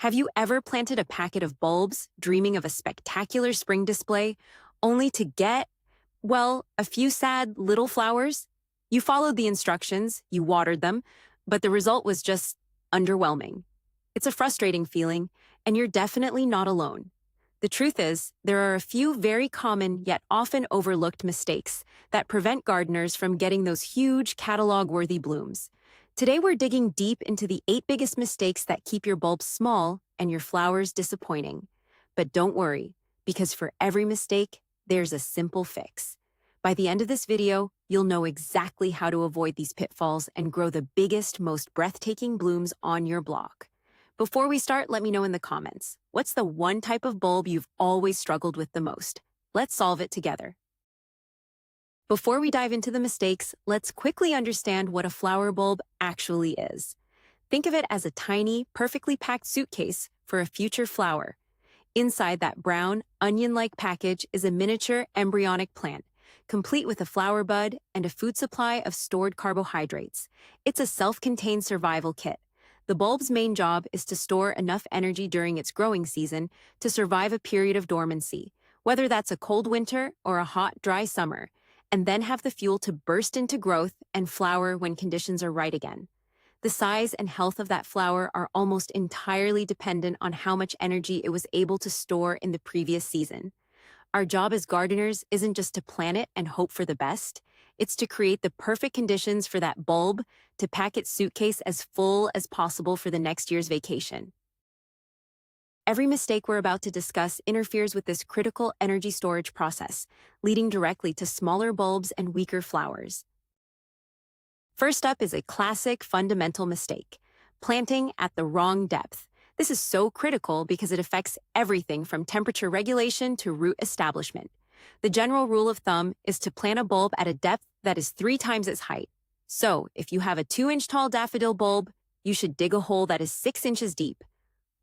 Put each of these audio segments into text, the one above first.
Have you ever planted a packet of bulbs, dreaming of a spectacular spring display, only to get, well, a few sad little flowers? You followed the instructions, you watered them, but the result was just underwhelming. It's a frustrating feeling, and you're definitely not alone. The truth is, there are a few very common yet often overlooked mistakes that prevent gardeners from getting those huge catalog-worthy blooms. Today we're digging deep into the 8 biggest mistakes that keep your bulbs small and your flowers disappointing. But don't worry, because for every mistake, there's a simple fix. By the end of this video, you'll know exactly how to avoid these pitfalls and grow the biggest, most breathtaking blooms on your block. Before we start, let me know in the comments, what's the one type of bulb you've always struggled with the most? Let's solve it together. Before we dive into the mistakes, let's quickly understand what a flower bulb actually is. Think of it as a tiny, perfectly packed suitcase for a future flower. Inside that brown, onion-like package is a miniature embryonic plant, complete with a flower bud and a food supply of stored carbohydrates. It's a self-contained survival kit. The bulb's main job is to store enough energy during its growing season to survive a period of dormancy, whether that's a cold winter or a hot, dry summer, and then have the fuel to burst into growth and flower when conditions are right again. The size and health of that flower are almost entirely dependent on how much energy it was able to store in the previous season. Our job as gardeners isn't just to plant it and hope for the best. It's to create the perfect conditions for that bulb to pack its suitcase as full as possible for the next year's vacation. Every mistake we're about to discuss interferes with this critical energy storage process, leading directly to smaller bulbs and weaker flowers. First up is a classic fundamental mistake: planting at the wrong depth. This is so critical because it affects everything from temperature regulation to root establishment. The general rule of thumb is to plant a bulb at a depth that is 3 times its height. So, if you have a 2-inch tall daffodil bulb, you should dig a hole that is 6 inches deep.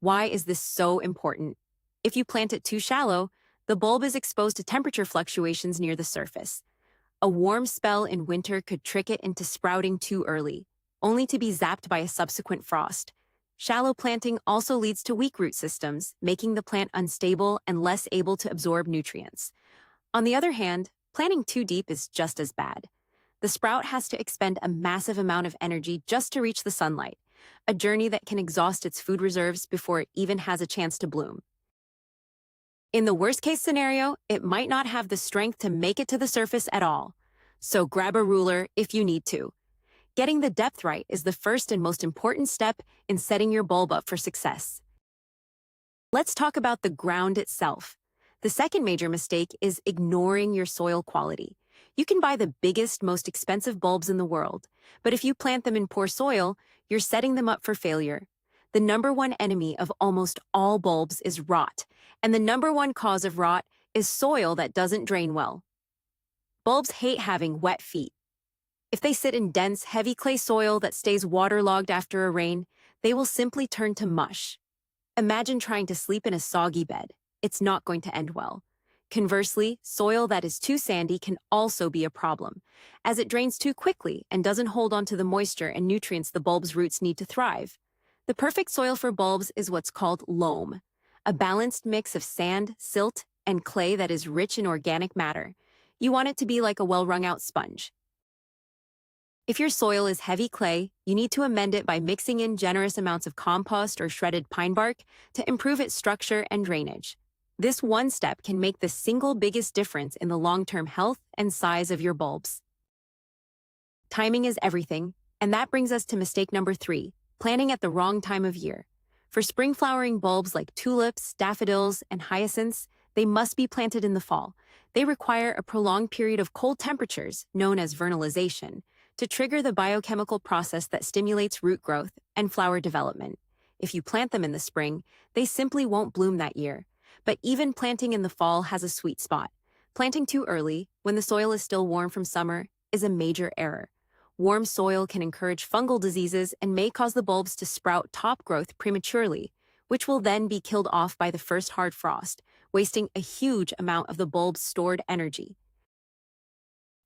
Why is this so important? If you plant it too shallow, the bulb is exposed to temperature fluctuations near the surface. A warm spell in winter could trick it into sprouting too early, only to be zapped by a subsequent frost. Shallow planting also leads to weak root systems, making the plant unstable and less able to absorb nutrients. On the other hand, planting too deep is just as bad. The sprout has to expend a massive amount of energy just to reach the sunlight, a journey that can exhaust its food reserves before it even has a chance to bloom. In the worst-case scenario, it might not have the strength to make it to the surface at all. So grab a ruler if you need to. Getting the depth right is the first and most important step in setting your bulb up for success. Let's talk about the ground itself. The second major mistake is ignoring your soil quality. You can buy the biggest, most expensive bulbs in the world, but if you plant them in poor soil, you're setting them up for failure. The number one enemy of almost all bulbs is rot, and the number one cause of rot is soil that doesn't drain well. Bulbs hate having wet feet. If they sit in dense, heavy clay soil that stays waterlogged after a rain, they will simply turn to mush. Imagine trying to sleep in a soggy bed. It's not going to end well. Conversely, soil that is too sandy can also be a problem, as it drains too quickly and doesn't hold on to the moisture and nutrients the bulb's roots need to thrive. The perfect soil for bulbs is what's called loam, a balanced mix of sand, silt, and clay that is rich in organic matter. You want it to be like a well-wrung-out sponge. If your soil is heavy clay, you need to amend it by mixing in generous amounts of compost or shredded pine bark to improve its structure and drainage. This one step can make the single biggest difference in the long-term health and size of your bulbs. Timing is everything, and that brings us to mistake number 3, planting at the wrong time of year. For spring-flowering bulbs like tulips, daffodils, and hyacinths, they must be planted in the fall. They require a prolonged period of cold temperatures, known as vernalization, to trigger the biochemical process that stimulates root growth and flower development. If you plant them in the spring, they simply won't bloom that year. But even planting in the fall has a sweet spot. Planting too early, when the soil is still warm from summer, is a major error. Warm soil can encourage fungal diseases and may cause the bulbs to sprout top growth prematurely, which will then be killed off by the first hard frost, wasting a huge amount of the bulb's stored energy.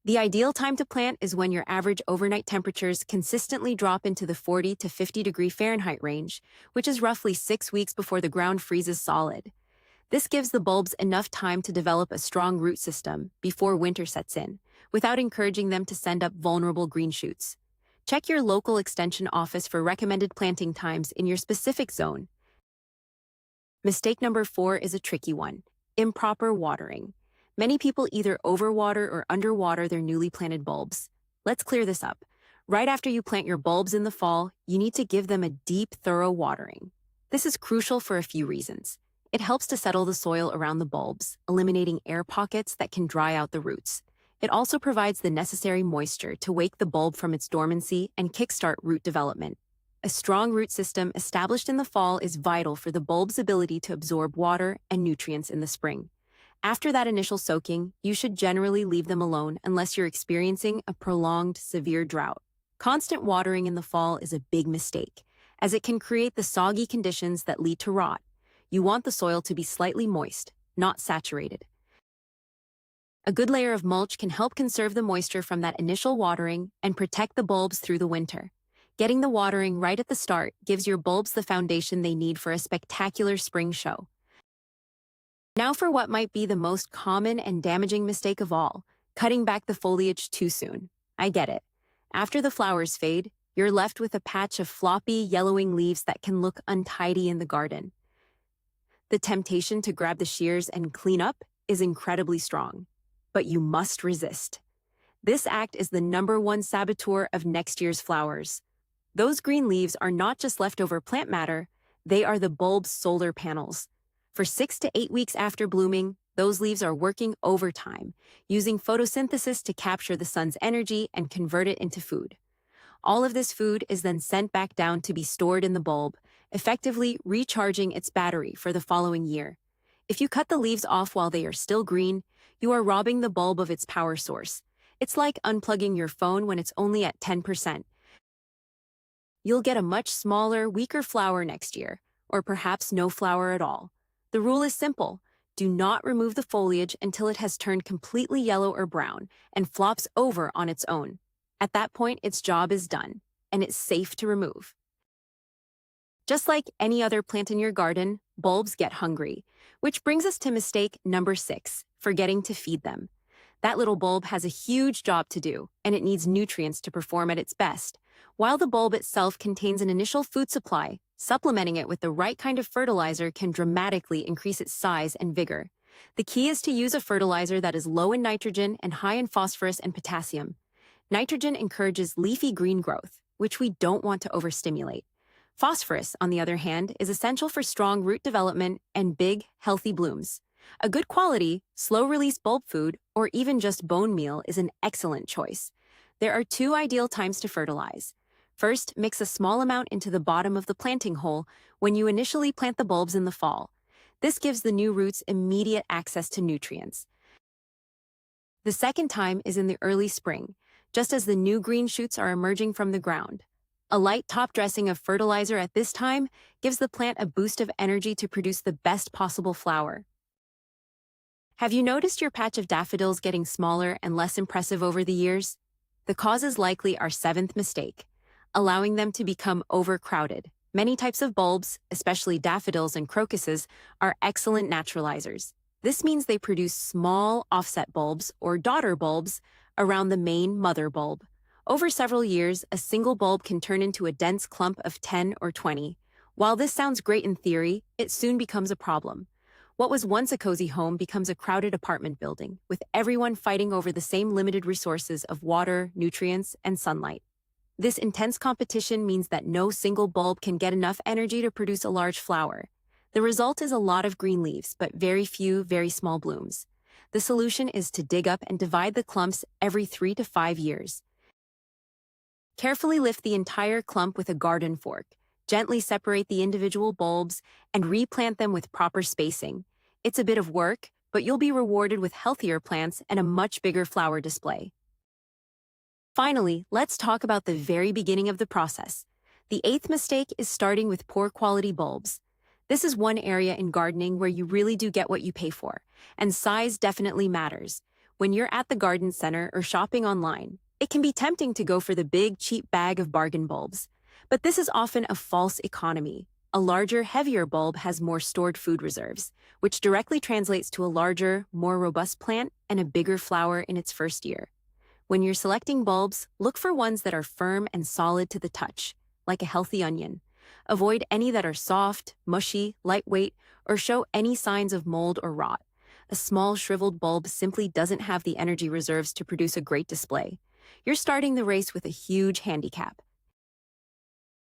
The ideal time to plant is when your average overnight temperatures consistently drop into the 40 to 50 degree Fahrenheit range, which is roughly 6 weeks before the ground freezes solid. This gives the bulbs enough time to develop a strong root system before winter sets in, without encouraging them to send up vulnerable green shoots. Check your local extension office for recommended planting times in your specific zone. Mistake number 4 is a tricky one: improper watering. Many people either overwater or underwater their newly planted bulbs. Let's clear this up. Right after you plant your bulbs in the fall, you need to give them a deep, thorough watering. This is crucial for a few reasons. It helps to settle the soil around the bulbs, eliminating air pockets that can dry out the roots. It also provides the necessary moisture to wake the bulb from its dormancy and kickstart root development. A strong root system established in the fall is vital for the bulb's ability to absorb water and nutrients in the spring. After that initial soaking, you should generally leave them alone unless you're experiencing a prolonged, severe drought. Constant watering in the fall is a big mistake, as it can create the soggy conditions that lead to rot. You want the soil to be slightly moist, not saturated. A good layer of mulch can help conserve the moisture from that initial watering and protect the bulbs through the winter. Getting the watering right at the start gives your bulbs the foundation they need for a spectacular spring show. Now for what might be the most common and damaging mistake of all: cutting back the foliage too soon. I get it. After the flowers fade, you're left with a patch of floppy, yellowing leaves that can look untidy in the garden. The temptation to grab the shears and clean up is incredibly strong, but you must resist. This act is the #1 saboteur of next year's flowers. Those green leaves are not just leftover plant matter, they are the bulb's solar panels. For 6 to 8 weeks after blooming, those leaves are working overtime, using photosynthesis to capture the sun's energy and convert it into food. All of this food is then sent back down to be stored in the bulb, effectively recharging its battery for the following year. If you cut the leaves off while they are still green, you are robbing the bulb of its power source. It's like unplugging your phone when it's only at 10%. You'll get a much smaller, weaker flower next year, or perhaps no flower at all. The rule is simple: do not remove the foliage until it has turned completely yellow or brown and flops over on its own. At that point, its job is done, and it's safe to remove. Just like any other plant in your garden, bulbs get hungry, which brings us to mistake number 6, forgetting to feed them. That little bulb has a huge job to do, and it needs nutrients to perform at its best. While the bulb itself contains an initial food supply, supplementing it with the right kind of fertilizer can dramatically increase its size and vigor. The key is to use a fertilizer that is low in nitrogen and high in phosphorus and potassium. Nitrogen encourages leafy green growth, which we don't want to overstimulate. Phosphorus, on the other hand, is essential for strong root development and big, healthy blooms. A good quality, slow-release bulb food, or even just bone meal, is an excellent choice. There are 2 ideal times to fertilize. First, mix a small amount into the bottom of the planting hole when you initially plant the bulbs in the fall. This gives the new roots immediate access to nutrients. The second time is in the early spring, just as the new green shoots are emerging from the ground. A light top dressing of fertilizer at this time gives the plant a boost of energy to produce the best possible flower. Have you noticed your patch of daffodils getting smaller and less impressive over the years? The cause is likely our 7th mistake: allowing them to become overcrowded. Many types of bulbs, especially daffodils and crocuses, are excellent naturalizers. This means they produce small offset bulbs, or daughter bulbs, around the main mother bulb. Over several years, a single bulb can turn into a dense clump of 10 or 20. While this sounds great in theory, it soon becomes a problem. What was once a cozy home becomes a crowded apartment building, with everyone fighting over the same limited resources of water, nutrients, and sunlight. This intense competition means that no single bulb can get enough energy to produce a large flower. The result is a lot of green leaves, but very few, very small blooms. The solution is to dig up and divide the clumps every 3 to 5 years. Carefully lift the entire clump with a garden fork, gently separate the individual bulbs, and replant them with proper spacing. It's a bit of work, but you'll be rewarded with healthier plants and a much bigger flower display. Finally, let's talk about the very beginning of the process. The 8th mistake is starting with poor quality bulbs. This is one area in gardening where you really do get what you pay for, and size definitely matters. When you're at the garden center or shopping online, it can be tempting to go for the big, cheap bag of bargain bulbs. But this is often a false economy. A larger, heavier bulb has more stored food reserves, which directly translates to a larger, more robust plant and a bigger flower in its first year. When you're selecting bulbs, look for ones that are firm and solid to the touch, like a healthy onion. Avoid any that are soft, mushy, lightweight, or show any signs of mold or rot. A small, shriveled bulb simply doesn't have the energy reserves to produce a great display. You're starting the race with a huge handicap.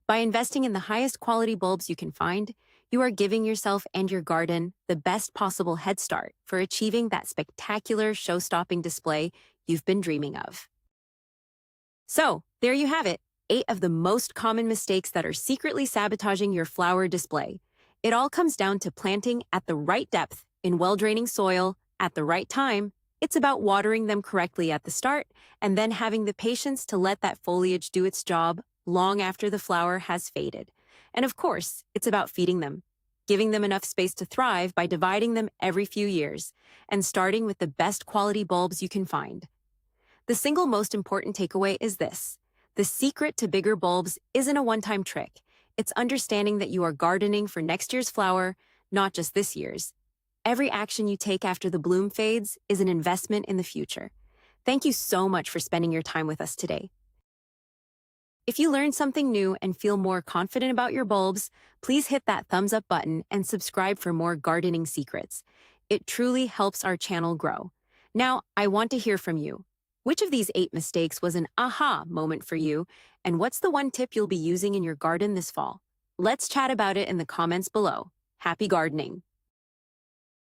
By investing in the highest quality bulbs you can find, you are giving yourself and your garden the best possible head start for achieving that spectacular show-stopping display you've been dreaming of. So, there you have it, 8 of the most common mistakes that are secretly sabotaging your flower display. It all comes down to planting at the right depth, in well-draining soil, at the right time. It's about watering them correctly at the start, and then having the patience to let that foliage do its job long after the flower has faded. And of course, it's about feeding them, giving them enough space to thrive by dividing them every few years, and starting with the best quality bulbs you can find. The single most important takeaway is this: the secret to bigger bulbs isn't a one-time trick. It's understanding that you are gardening for next year's flower, not just this year's. Every action you take after the bloom fades is an investment in the future. Thank you so much for spending your time with us today. If you learned something new and feel more confident about your bulbs, please hit that thumbs up button and subscribe for more gardening secrets. It truly helps our channel grow. Now, I want to hear from you. Which of these 8 mistakes was an aha moment for you, and what's the one tip you'll be using in your garden this fall? Let's chat about it in the comments below. Happy gardening!